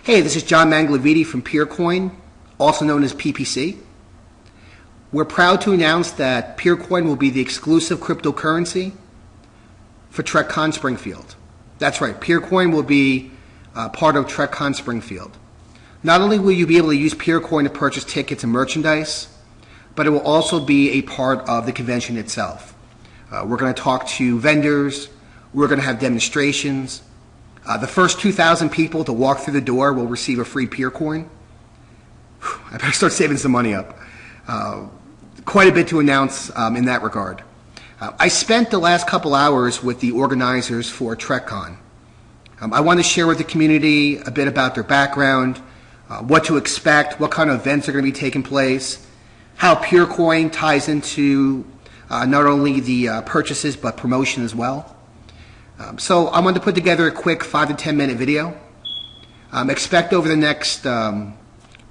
Hey, this is John Manglaviti from Peercoin, also known as PPC. We're proud to announce that Peercoin will be the exclusive cryptocurrency for Trekcon Springfield. That's right, Peercoin will be part of Trekcon Springfield. Not only will you be able to use Peercoin to purchase tickets and merchandise, but it will also be a part of the convention itself. We're going to talk to vendors, we're going to have demonstrations. The first 2,000 people to walk through the door will receive a free Peercoin. I better start saving some money up. Quite a bit to announce in that regard. I spent the last couple hours with the organizers for Trekcon. I want to share with the community a bit about their background, what to expect, what kind of events are going to be taking place, how Peercoin ties into not only the purchases but promotion as well. So I wanted to put together a quick 5 to 10 minute video. Expect over the next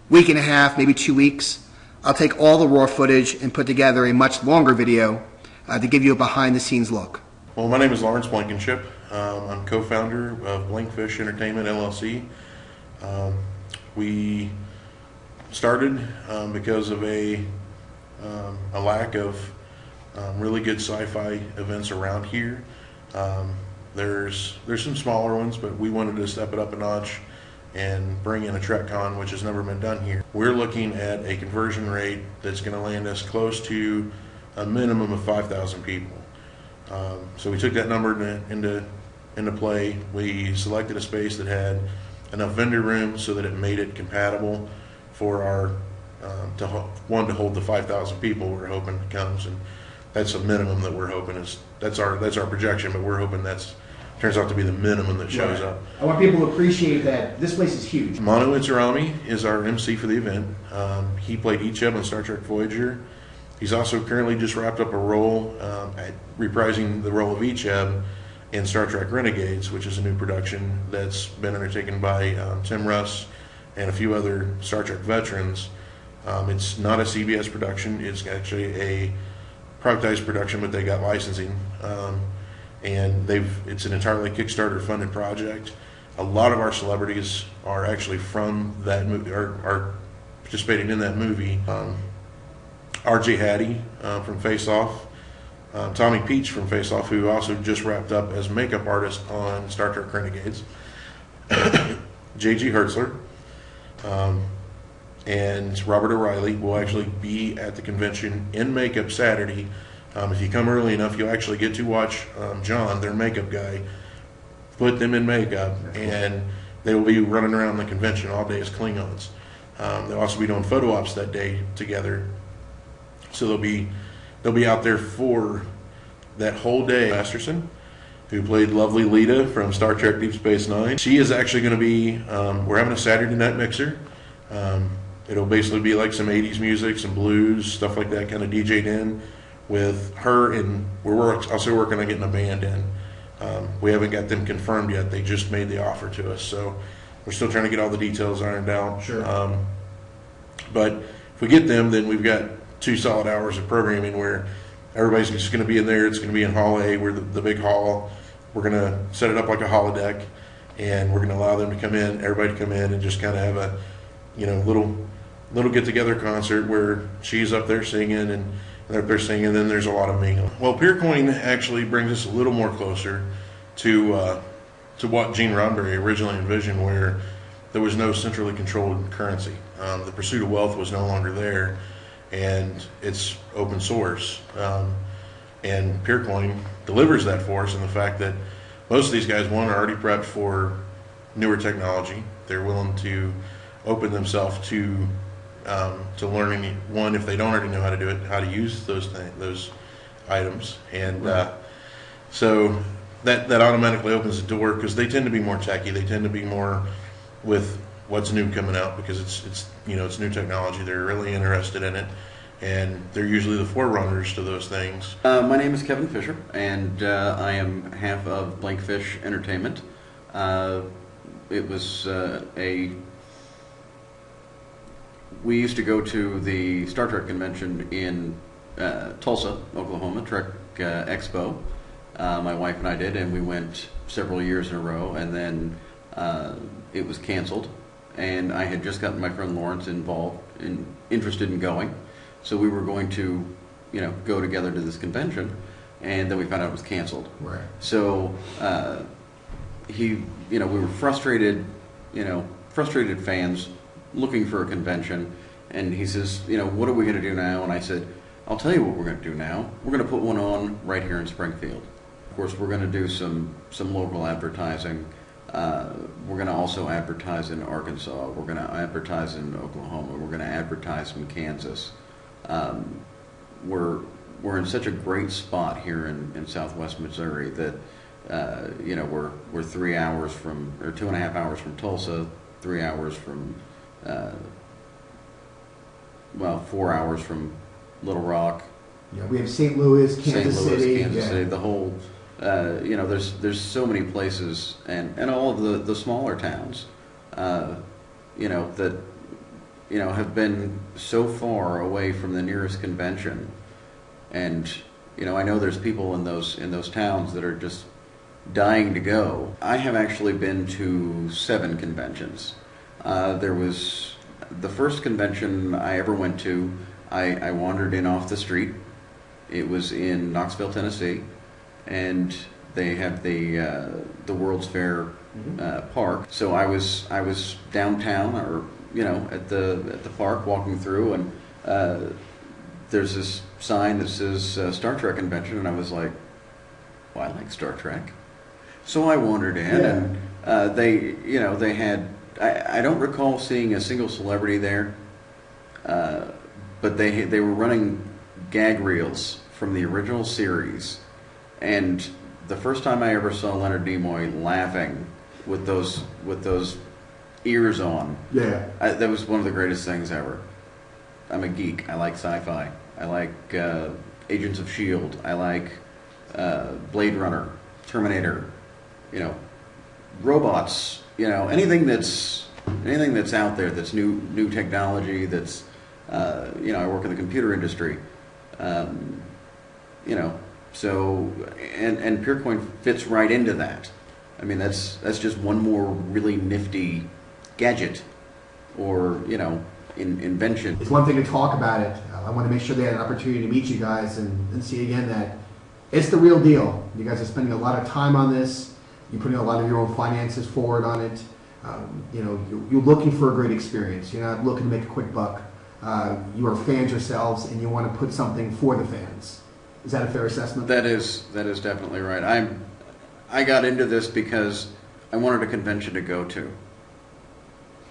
week and a half, maybe 2 weeks, I'll take all the raw footage and put together a much longer video to give you a behind the scenes look. Well, my name is Lawrence Blankenship. I'm co-founder of Blankfish Entertainment LLC. We started because of a lack of really good sci-fi events around here. There's some smaller ones, but we wanted to step it up a notch and bring in a Trekcon, which has never been done here. We're looking at a conversion rate that's going to land us close to a minimum of 5,000 people. So we took that number into play. We selected a space that had enough vendor room so that it made it compatible for our to hold the 5,000 people we're hoping comes, and that's a minimum that we're hoping is that's our projection, but we're hoping that's turns out to be the minimum that shows up. I want people to appreciate that this place is huge. Manu Inzarami is our MC for the event. He played Icheb on Star Trek Voyager. He's also currently just wrapped up a role reprising the role of Icheb in Star Trek Renegades, which is a new production that's been undertaken by Tim Russ and a few other Star Trek veterans. It's not a CBS production. It's actually a privatized production, but they got licensing. And it's an entirely Kickstarter funded project. A lot of our celebrities are actually from that movie, are participating in that movie. R.J. Hattie from Face Off, Tommy Peach from Face Off, who also just wrapped up as makeup artist on Star Trek Renegades, J.G. Hertzler, and Robert O'Reilly will actually be at the convention in makeup Saturday. If you come early enough, you'll actually get to watch John, their makeup guy, put them in makeup, and they will be running around the convention all day as Klingons. They'll also be doing photo ops that day together, so they'll be out there for that whole day. Masterson, who played lovely Lita from Star Trek Deep Space Nine, she is actually going to be. We're having a Saturday night mixer. It'll basically be like some 80s music, some blues, stuff like that, kind of DJ'd in with her, and we're also working on getting a band in. We haven't got them confirmed yet. They just made the offer to us, so we're still trying to get all the details ironed out. Sure. But if we get them, then we've got 2 solid hours of programming where everybody's just going to be in there. It's going to be in Hall A, where the big hall. We're going to set it up like a holodeck, and we're going to allow them to come in, everybody to come in, and just kind of have a little get-together concert where she's up there singing and they're up there singing, and then there's a lot of mingling. Well, Peercoin actually brings us a little more closer to what Gene Roddenberry originally envisioned, where there was no centrally controlled currency. The pursuit of wealth was no longer there, and it's open source. And Peercoin delivers that for us in the fact that most of these guys, one, are already prepped for newer technology. They're willing to open themselves to learning, one, if they don't already know how to do it, how to use those items, and so that automatically opens the door, because they tend to be more techy. They tend to be more with what's new coming out, because it's new technology. They're really interested in it, and they're usually the forerunners to those things. My name is Kevin Fisher, and I am half of Blankfish Entertainment. It was we used to go to the Star Trek convention in Tulsa, Oklahoma, Trek Expo. My wife and I did, and we went several years in a row, and then it was canceled. and I had just gotten my friend Lawrence interested in going, so we were going to, go together to this convention, and then we found out it was canceled. Right. So we were frustrated, frustrated fans looking for a convention, and he says, what are we going to do now? And I said, I'll tell you what we're going to do now. We're going to put one on right here in Springfield. Of course, we're going to do some local advertising. We're going to also advertise in Arkansas. We're going to advertise in Oklahoma. We're going to advertise in Kansas. We're in such a great spot here in Southwest Missouri that we're 3 hours from, or 2.5 hours from Tulsa, 3 hours from 4 hours from Little Rock. Yeah, we have St. Louis, Kansas City. Kansas City, the whole, there's so many places, and all of the smaller towns, that, have been so far away from the nearest convention. And, I know there's people in those towns that are just dying to go. I have actually been to 7 conventions. There was the first convention I ever went to, I wandered in off the street. It was in Knoxville, Tennessee, and they have the World's Fair park. So I was downtown, or at the park, walking through, and there's this sign that says Star Trek convention, and I was like, well, I like Star Trek. So I wandered in, and they had. I don't recall seeing a single celebrity there, but they were running gag reels from the original series, and the first time I ever saw Leonard Nimoy laughing with those ears on, that was one of the greatest things ever. I'm a geek. I like sci-fi. I like Agents of S.H.I.E.L.D. I like Blade Runner, Terminator, robots, anything that's out there that's new technology, that's I work in the computer industry, so and Peercoin fits right into that. I mean, that's just one more really nifty gadget or invention. It's one thing to talk about it. I want to make sure they had an opportunity to meet you guys and see again that it's the real deal. You guys are spending a lot of time on this. You're putting a lot of your own finances forward on it. You're looking for a great experience. You're not looking to make a quick buck. You are fans yourselves, and you want to put something for the fans. Is that a fair assessment? That is definitely right. I got into this because I wanted a convention to go to.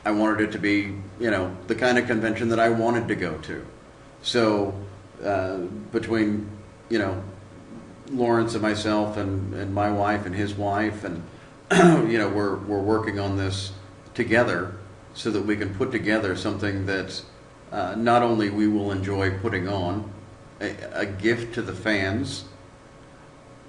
I wanted it to be, the kind of convention that I wanted to go to. So between, Lawrence and myself and my wife and his wife, and we're working on this together so that we can put together something that not only we will enjoy putting on, a gift to the fans,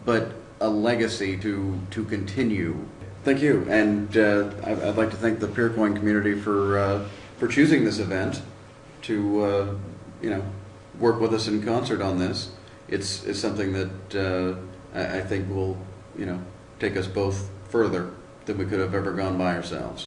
but a legacy to continue. Thank you, and I'd like to thank the Peercoin community for choosing this event to work with us in concert on this. It's something that I think will take us both further than we could have ever gone by ourselves.